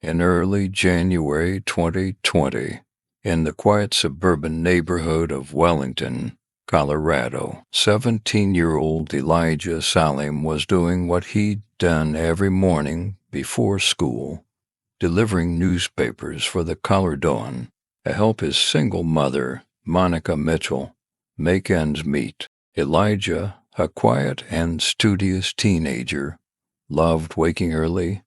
In early January 2020, in the quiet suburban neighborhood of Wellington, Colorado, 17-year-old Elijah Saleem was doing what he'd done every morning before school, delivering newspapers for the Coloradoan to help his single mother, Monica Mitchell, make ends meet. Elijah, a quiet and studious teenager, loved waking early,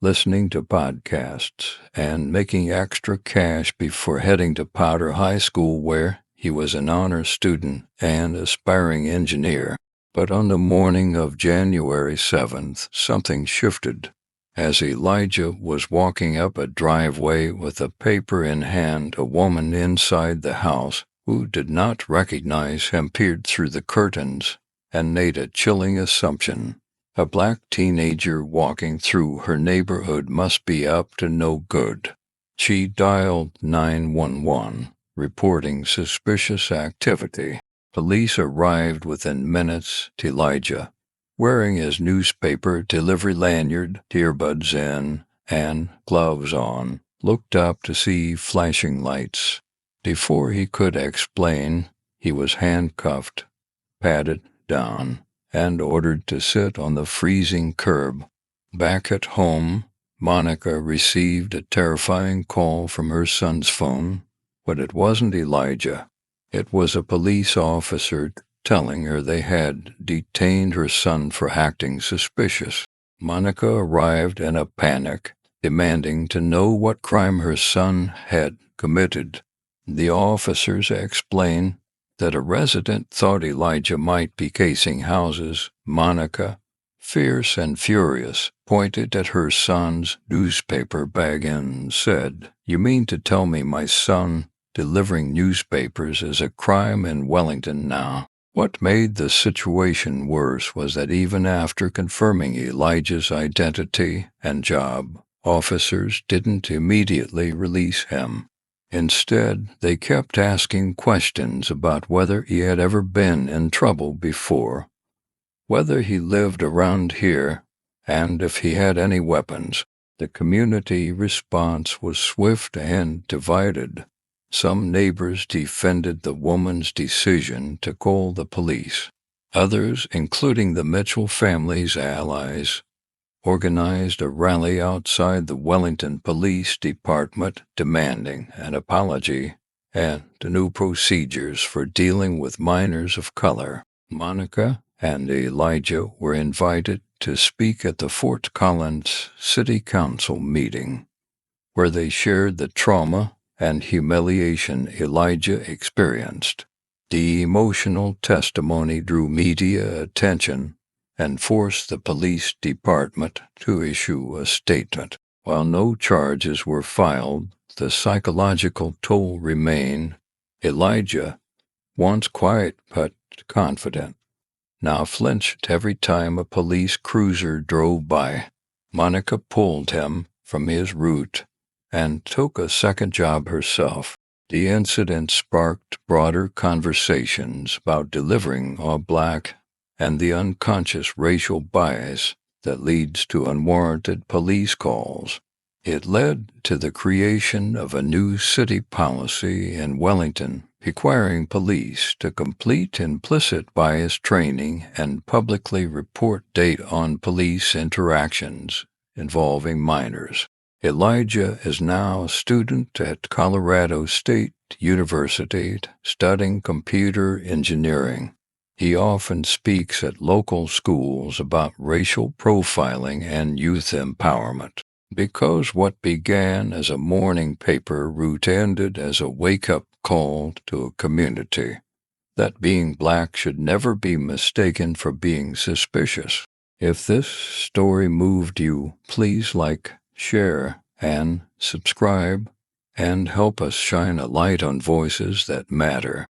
listening to podcasts, and making extra cash before heading to Powder High School, where he was an honor student and aspiring engineer. But on the morning of January 7th, something shifted. As Elijah was walking up a driveway with a paper in hand, a woman inside the house, who did not recognize him, peered through the curtains and made a chilling assumption. A black teenager walking through her neighborhood must be up to no good. She dialed 911, reporting suspicious activity. Police arrived within minutes. Elijah, wearing his newspaper delivery lanyard, earbuds in, and gloves on, looked up to see flashing lights. Before he could explain, he was handcuffed, patted down, and ordered to sit on the freezing curb. Back at home, Monica received a terrifying call from her son's phone, but it wasn't Elijah. It was a police officer telling her they had detained her son for acting suspicious. Monica arrived in a panic, demanding to know what crime her son had committed. The officers explained that a resident thought Elijah might be casing houses. Monica, fierce and furious, pointed at her son's newspaper bag and said, "You mean to tell me my son delivering newspapers is a crime in Wellington now?" What made the situation worse was that even after confirming Elijah's identity and job, officers didn't immediately release him. Instead, they kept asking questions about whether he had ever been in trouble before, whether he lived around here, and if he had any weapons. The community response was swift and divided. Some neighbors defended the woman's decision to call the police. Others, including the Mitchell family's allies, organized a rally outside the Wellington Police Department demanding an apology and new procedures for dealing with minors of color. Monica and Elijah were invited to speak at the Fort Collins City Council meeting, where they shared the trauma and humiliation Elijah experienced. The emotional testimony drew media attention and forced the police department to issue a statement. While no charges were filed, the psychological toll remained. Elijah, once quiet but confident, now flinched every time a police cruiser drove by. Monica pulled him from his route and took a second job herself. The incident sparked broader conversations about delivering all black and the unconscious racial bias that leads to unwarranted police calls. It led to the creation of a new city policy in Wellington requiring police to complete implicit bias training and publicly report data on police interactions involving minors. Elijah is now a student at Colorado State University studying computer engineering. He often speaks at local schools about racial profiling and youth empowerment. Because what began as a morning paper route ended as a wake-up call to a community that being black should never be mistaken for being suspicious. If this story moved you, please like, share, and subscribe, and help us shine a light on voices that matter.